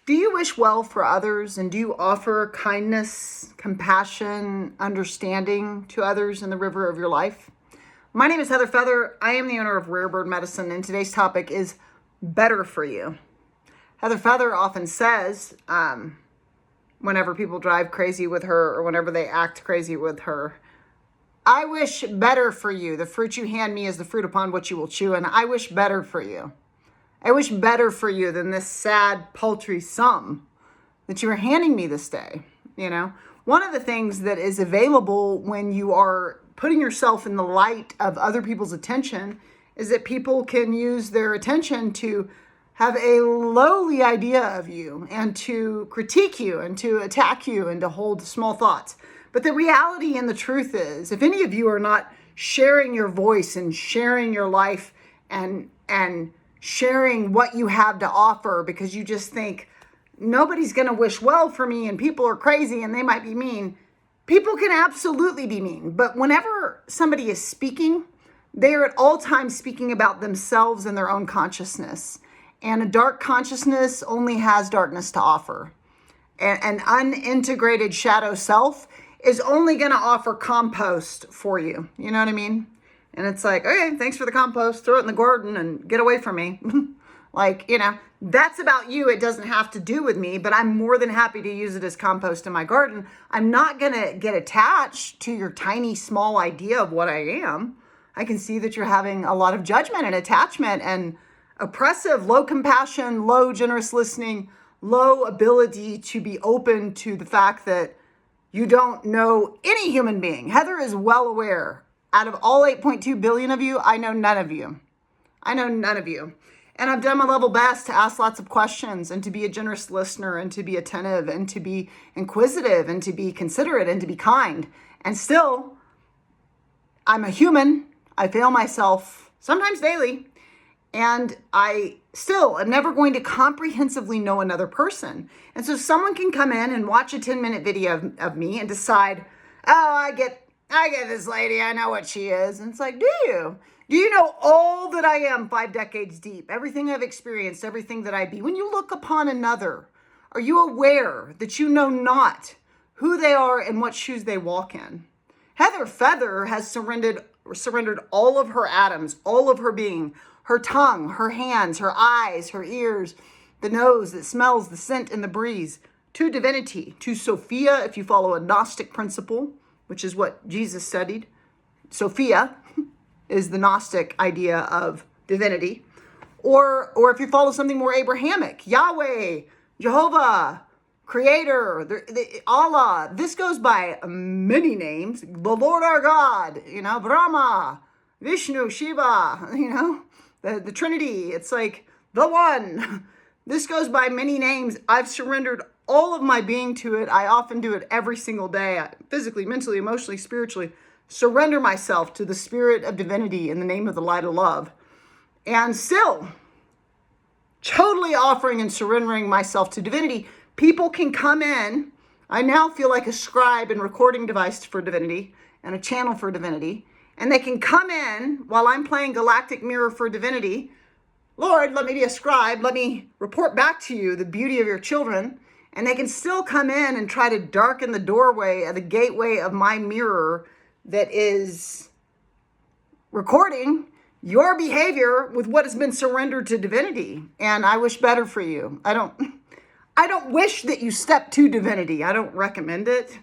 Do you wish well for others, and do you offer kindness, compassion, understanding to others in the river of your life? My name is Heather Feather. I am the owner of Rare Bird Medicine, and today's topic is better for you. Heather Feather often says, whenever people drive crazy with her or whenever they act crazy with her, I wish better for you. The fruit you hand me is the fruit upon which you will chew, and I wish better for you. I wish better for you than this sad, paltry sum that you are handing me this day. You know, one of the things that is available when you are putting yourself in the light of other people's attention is that people can use their attention to have a lowly idea of you and to critique you and to attack you and to hold small thoughts. But the reality and the truth is, if any of you are not sharing your voice and sharing your life and sharing what you have to offer because you just think nobody's going to wish well for me and people are crazy and they might be mean. People can absolutely be mean, but whenever somebody is speaking, they are at all times speaking about themselves and their own consciousness. And a dark consciousness only has darkness to offer. An unintegrated shadow self is only going to offer compost for you. You know what I mean? And it's like, okay, thanks for the compost. Throw it in the garden and get away from me. Like, you know, that's about you. It doesn't have to do with me, but I'm more than happy to use it as compost in my garden. I'm not going to get attached to your tiny, small idea of what I am. I can see that you're having a lot of judgment and attachment and oppressive, low compassion, low generous listening, low ability to be open to the fact that you don't know any human being. Heather is well aware. Out of all 8.2 billion of you, I know none of you. I know none of you. And I've done my level best to ask lots of questions and to be a generous listener and to be attentive and to be inquisitive and to be considerate and to be kind. And still, I'm a human. I fail myself sometimes daily. And I still am never going to comprehensively know another person. And so someone can come in and watch a 10-minute video of me and decide, oh, I get this lady. I know what she is. And it's like, do you? Do you know all that I am 5 decades deep? Everything I've experienced, everything that I be. When you look upon another, are you aware that you know not who they are and what shoes they walk in? Heather Feather has surrendered all of her atoms, all of her being, her tongue, her hands, her eyes, her ears, the nose that smells the scent and the breeze, to divinity, to Sophia, if you follow a Gnostic principle, which is what Jesus studied. Sophia is the Gnostic idea of divinity. Or if you follow something more Abrahamic, Yahweh, Jehovah, Creator, Allah. This goes by many names. The Lord our God, Brahma, Vishnu, Shiva, the Trinity. It's like the one. This goes by many names. I've surrendered all of my being to it. I often do it every single day, physically, mentally, emotionally, spiritually. Surrender myself to the spirit of divinity in the name of the light of love. And still, totally offering and surrendering myself to divinity, people can come in. I now feel like a scribe and recording device for divinity and a channel for divinity. And they can come in while I'm playing Galactic Mirror for divinity. Lord, let me be a scribe. Let me report back to you the beauty of your children. And they can still come in and try to darken the doorway of the gateway of my mirror that is recording your behavior with what has been surrendered to divinity. And I wish better for you. I don't wish that you step to divinity. I don't recommend it.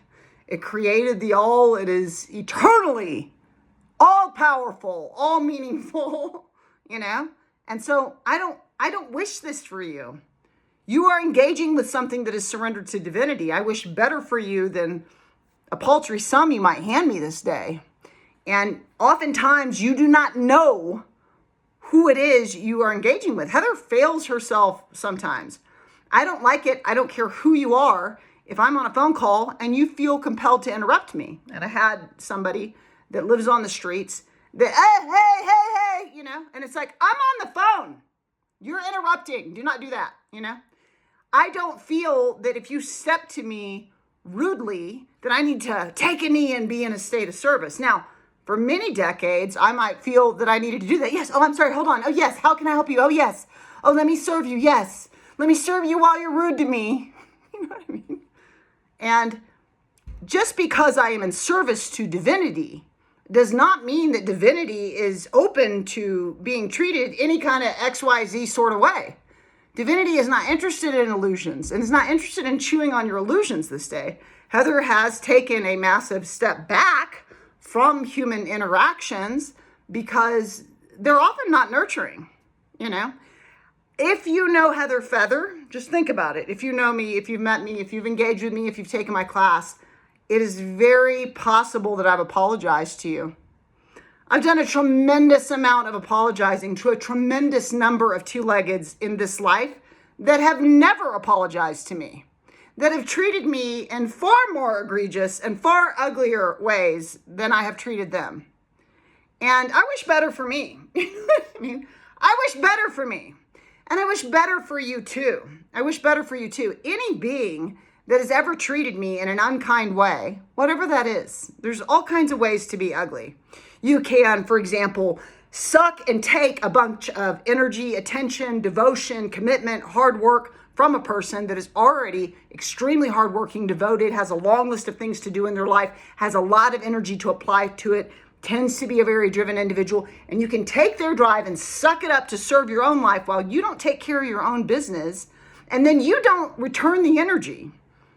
It created the all. It is eternally all powerful, all meaningful, And so I don't wish this for you. You are engaging with something that is surrendered to divinity. I wish better for you than a paltry sum you might hand me this day. And oftentimes you do not know who it is you are engaging with. Heather fails herself sometimes. I don't like it. I don't care who you are. If I'm on a phone call and you feel compelled to interrupt me, and I had somebody that lives on the streets that, hey, and it's like, I'm on the phone. You're interrupting. Do not do that, I don't feel that if you step to me rudely, that I need to take a knee and be in a state of service. Now, for many decades, I might feel that I needed to do that. Yes. Oh, I'm sorry. Hold on. Oh, yes. How can I help you? Oh, yes. Oh, let me serve you. Yes. Let me serve you while you're rude to me. You know what I mean? And just because I am in service to divinity does not mean that divinity is open to being treated any kind of XYZ sort of way. Divinity is not interested in illusions and is not interested in chewing on your illusions this day. Heather has taken a massive step back from human interactions because they're often not nurturing, you know? If you know Heather Feather, just think about it. If you know me, if you've met me, if you've engaged with me, if you've taken my class, it is very possible that I've apologized to you. I've done a tremendous amount of apologizing to a tremendous number of two-leggeds in this life that have never apologized to me, that have treated me in far more egregious and far uglier ways than I have treated them. And I wish better for me. I mean, I wish better for me. And I wish better for you too. I wish better for you too. Any being that has ever treated me in an unkind way, whatever that is, there's all kinds of ways to be ugly. You can, for example, suck and take a bunch of energy, attention, devotion, commitment, hard work from a person that is already extremely hardworking, devoted, has a long list of things to do in their life, has a lot of energy to apply to it, tends to be a very driven individual, and you can take their drive and suck it up to serve your own life while you don't take care of your own business, and then you don't return the energy.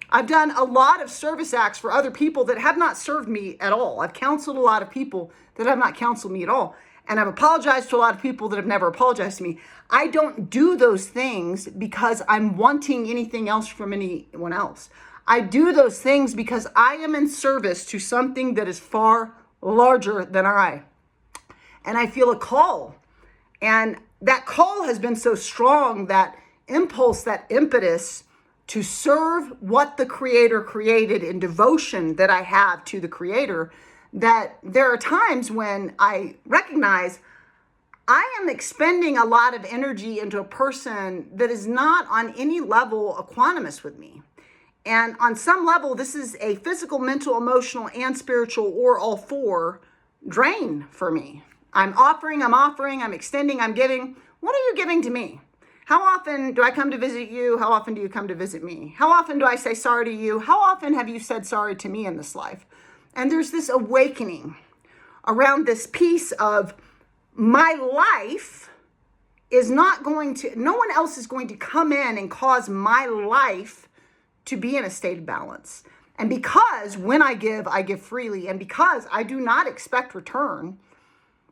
I've done a lot of service acts for other people that have not served me at all. I've counseled a lot of people that have not counseled me at all. And I've apologized to a lot of people that have never apologized to me. I don't do those things because I'm wanting anything else from anyone else. I do those things because I am in service to something that is far larger than I. And I feel a call. And that call has been so strong, that impulse, that impetus to serve what the Creator created in devotion that I have to the Creator, that there are times when I recognize I am expending a lot of energy into a person that is not on any level equanimous with me. And on some level, this is a physical, mental, emotional, and spiritual, or all four, drain for me. I'm offering, I'm extending, I'm giving. What are you giving to me? How often do I come to visit you? How often do you come to visit me? How often do I say sorry to you? How often have you said sorry to me in this life? And there's this awakening around this piece of my life is not going to, no one else is going to come in and cause my life to be in a state of balance. And because when I give freely, and because I do not expect return,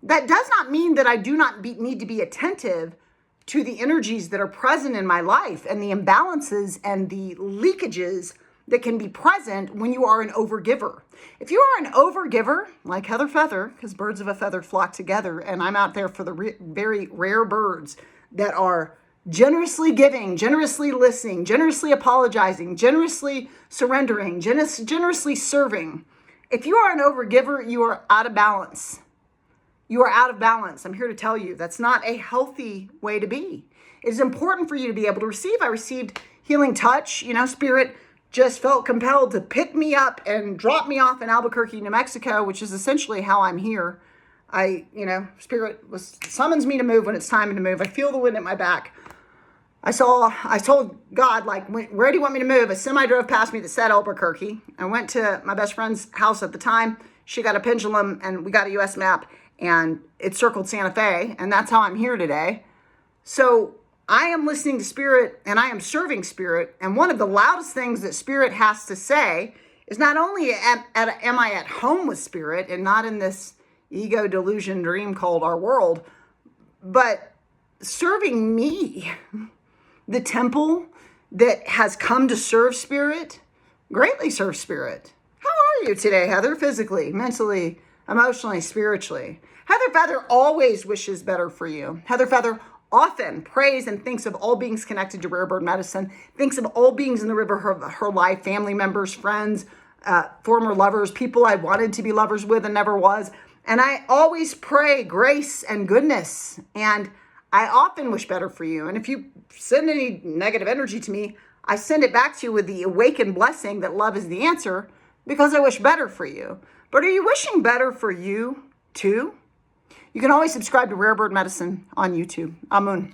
that does not mean that I do not need to be attentive to the energies that are present in my life and the imbalances and the leakages that can be present when you are an overgiver. If you are an overgiver, like Heather Feather, because birds of a feather flock together, and I'm out there for the very rare birds that are generously giving, generously listening, generously apologizing, generously surrendering, generously serving. If you are an overgiver, you are out of balance. You are out of balance. I'm here to tell you that's not a healthy way to be. It is important for you to be able to receive. I received healing touch. Spirit just felt compelled to pick me up and drop me off in Albuquerque, New Mexico, which is essentially how I'm here. Spirit summons me to move when it's time to move. I feel the wind at my back. I told God, where do you want me to move? A semi drove past me that said Albuquerque. I went to my best friend's house at the time. She got a pendulum and we got a US map and it circled Santa Fe. And that's how I'm here today. So I am listening to Spirit and I am serving Spirit. And one of the loudest things that Spirit has to say is not only am I at home with Spirit and not in this ego delusion dream called our world, but serving me, the temple that has come to serve Spirit, greatly serve Spirit. How are you today, Heather? Physically, mentally, emotionally, spiritually. Heather Feather always wishes better for you. Heather Feather often prays and thinks of all beings connected to rare bird medicine, thinks of all beings in the river of her life, family members, friends, former lovers, people I wanted to be lovers with and never was. And I always pray grace and goodness. And I often wish better for you. And if you send any negative energy to me, I send it back to you with the awakened blessing that love is the answer, because I wish better for you. But are you wishing better for you too? You can always subscribe to Rare Bird Medicine on YouTube. Amun.